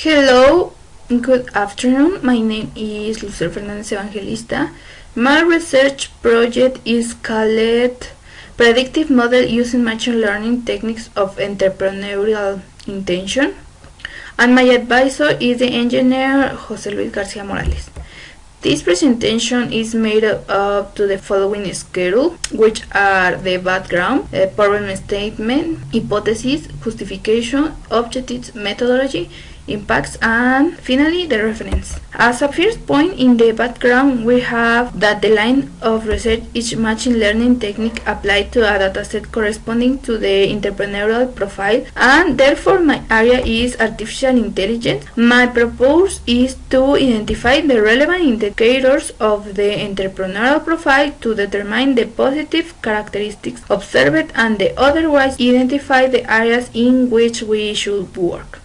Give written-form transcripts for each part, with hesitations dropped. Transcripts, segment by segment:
Hello, good afternoon. My name is Lucero Fernandez Evangelista. My research project is called Predictive Model Using Machine Learning Techniques of Entrepreneurial Intention, and my advisor is the engineer José Luis García Morales. This presentation is made up to the following schedule, which are the background, problem statement, hypothesis, justification, objectives, methodology, impacts, and finally the reference. As a first point in the background, we have that the line of research is machine learning technique applied to a dataset corresponding to the entrepreneurial profile, and therefore my area is artificial intelligence. My purpose is to identify the relevant indicators of the entrepreneurial profile to determine the positive characteristics observed and the otherwise identify the areas in which we should work.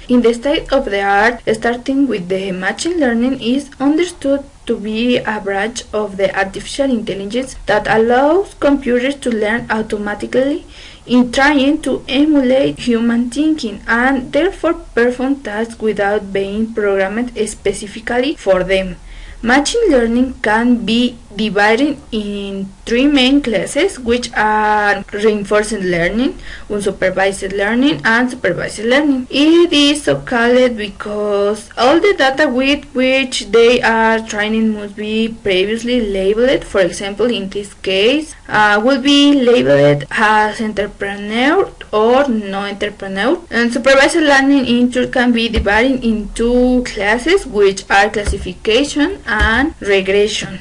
In the state of the art, starting with the machine learning is understood to be a branch of the artificial intelligence that allows computers to learn automatically in trying to emulate human thinking and therefore perform tasks without being programmed specifically for them. Machine learning can be divided in three main classes, which are reinforced learning, unsupervised learning, and supervised learning. It is so called because all the data with which they are training must be previously labeled. For example, in this case, will be labeled as entrepreneur or no entrepreneur. And supervised learning in turn can be divided in two classes, which are classification and regression.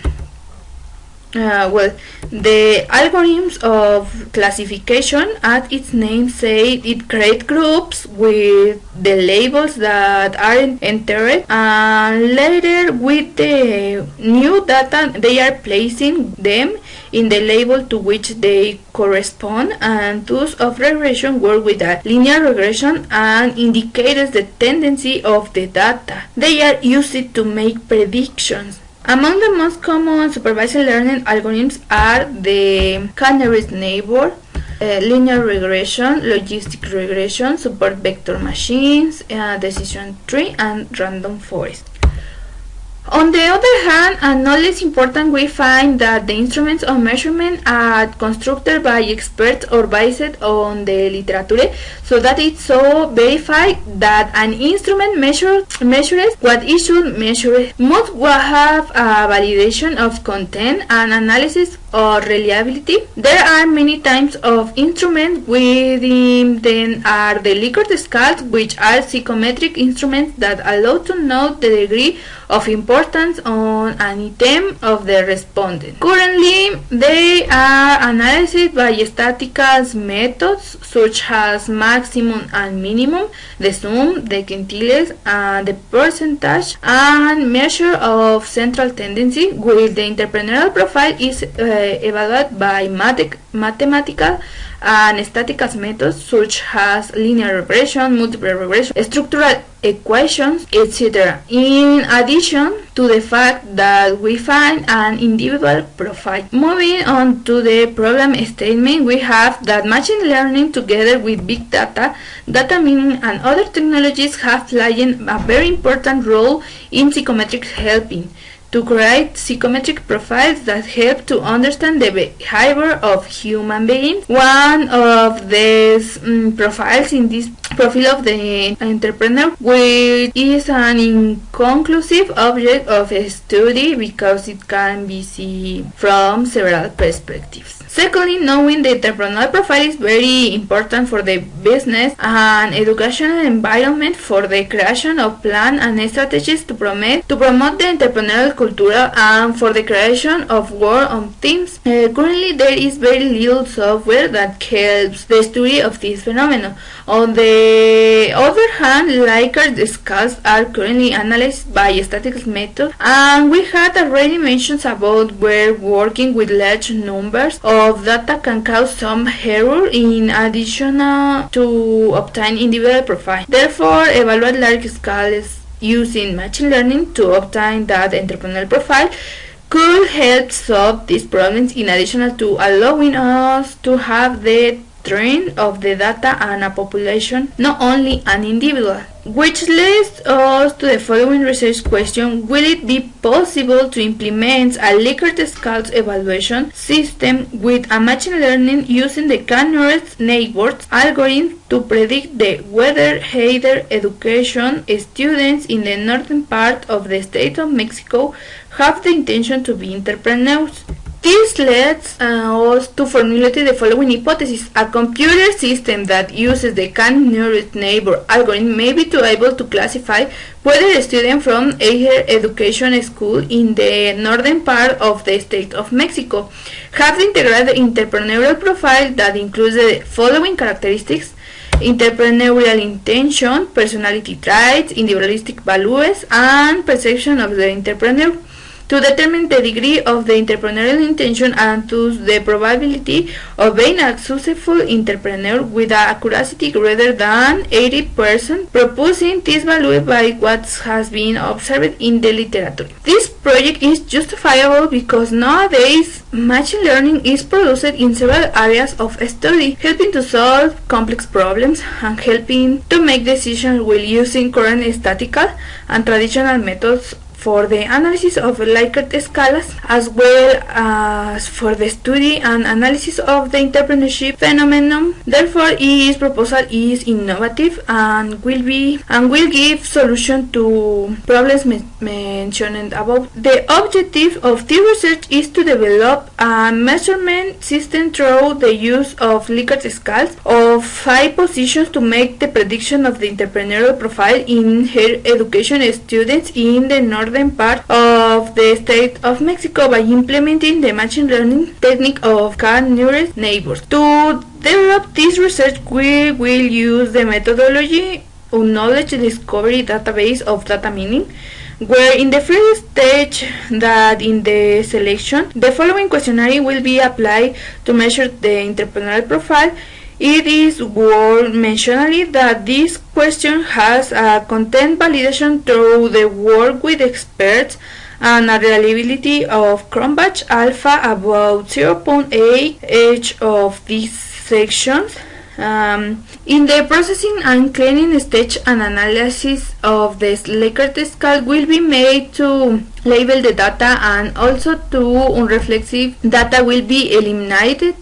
The algorithms of classification, as its name says, it creates groups with the labels that are entered, and later with the new data they are placing them in the label to which they correspond. And tools of regression work with a linear regression and indicates the tendency of the data. They are used to make predictions. Among the most common supervised learning algorithms are the Canary's neighbor, linear regression, logistic regression, support vector machines, decision tree, and random forest. On the other hand, and not less important, we find that the instruments of measurement are constructed by experts or based on the literature, so that it's so verified that an instrument measures what it should measure. Most will have a validation of content and analysis or reliability. There are many types of instruments. Within them are the Likert scales, which are psychometric instruments that allow to know the degree of importance on an item of the respondent. Currently, they are analyzed by statistical methods such as maximum and minimum, the sum, the quintiles, and the percentage, and measure of central tendency, while the entrepreneurial profile is evaluated by mathematical and statistical methods such as linear regression, multiple regression, structural equations, etc. In addition to the fact that we find an individual profile. Moving on to the problem statement, we have that machine learning together with big data, data mining, and other technologies have played a very important role in psychometric helping to create psychometric profiles that help to understand the behavior of human beings. One of these profiles in this profile of the entrepreneur, which is an inconclusive object of study because it can be seen from several perspectives. Secondly, knowing the entrepreneurial profile is very important for the business and educational environment for the creation of plans and strategies to promote the entrepreneurial culture and for the creation of work on teams. Currently, there is very little software that helps the study of this phenomenon. On the other hand, Likert scales are currently analyzed by statistical methods, and we had already mentioned about where working with large numbers of data can cause some error in addition to obtain individual profile. Therefore, evaluate large scales using machine learning to obtain that entrepreneurial profile could help solve these problems, in addition to allowing us to have the trend of the data and a population, not only an individual. Which leads us to the following research question: will it be possible to implement a Likert scales evaluation system with a machine learning using the Nearest Neighbors algorithm to predict whether higher education students in the northern part of the state of Mexico have the intention to be entrepreneurs? This leads us to formulate the following hypothesis. A computer system that uses the Nearest Neighbor algorithm may be able to classify whether a student from a higher education school in the northern part of the state of Mexico have the integrated entrepreneurial profile that includes the following characteristics: entrepreneurial intention, personality traits, individualistic values, and perception of the entrepreneur. To determine the degree of the entrepreneurial intention and thus the probability of being a successful entrepreneur with accuracy greater than 80%, proposing this value by what has been observed in the literature. This project is justifiable because nowadays machine learning is produced in several areas of study, helping to solve complex problems and helping to make decisions while using current statistical and traditional methods for the analysis of Likert scales, as well as for the study and analysis of the entrepreneurship phenomenon. Therefore, its proposal is innovative and will give solution to problems mentioned above. The objective of this research is to develop a measurement system through the use of Likert scales of 5 positions to make the prediction of the entrepreneurial profile in higher education students in the northern part of the state of Mexico by implementing the machine learning technique of Nearest Neighbors. To develop this research, we will use the methodology of knowledge discovery database of data mining, where in the first stage that in the selection, the following questionnaire will be applied to measure the entrepreneurial profile. It is worth mentioning that this question has a content validation through the work with experts and a reliability of Cronbach alpha about 0.8 each of these sections. In the processing and cleaning stage, an analysis of the Likert scale will be made to label the data, and also to unreflexive data will be eliminated.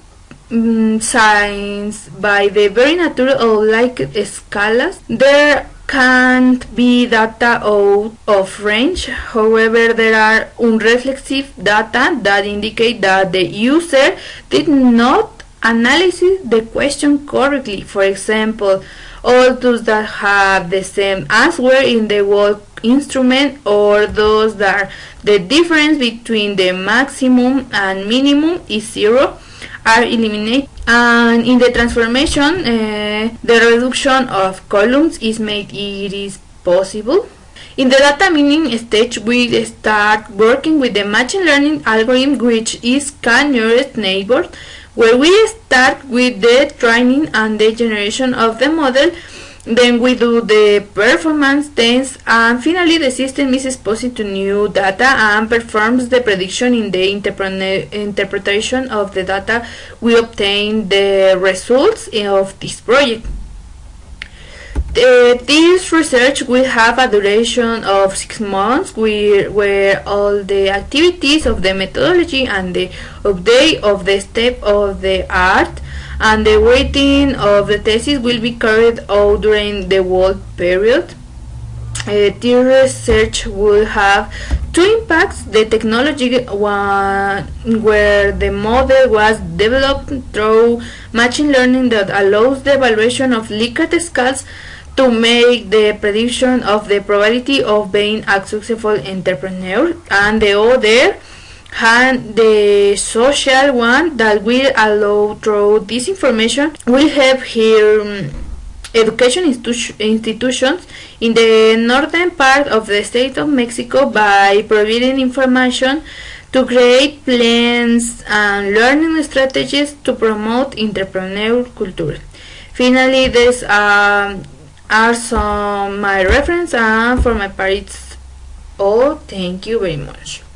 Since by the very nature of Likert scales, there can't be data out of range. However, there are unreflexive data that indicate that the user did not analyze the question correctly. For example, all those that have the same answer in the whole instrument, or those that the difference between the maximum and minimum is 0, are eliminated, and in the transformation the reduction of columns is made. It is possible. In the data mining stage, we start working with the machine learning algorithm, which is Nearest Neighbors, where we start with the training and the generation of the model. Then we do the performance test, and finally the system is exposed to new data and performs the prediction in the interpretation of the data. We obtain the results of this project. This research will have a duration of 6 months, where all the activities of the methodology and the update of the state of the art and the weighting of the thesis will be carried out during the whole period. This research will have 2 impacts: the technology one, where the model was developed through machine learning that allows the evaluation of Likert scales to make the prediction of the probability of being a successful entrepreneur, and the other and the social one that will allow through this information will help here education institutions in the northern part of the state of Mexico by providing information to create plans and learning strategies to promote entrepreneurial culture. Finally, these are some my reference, and for my part it's all. Thank you very much.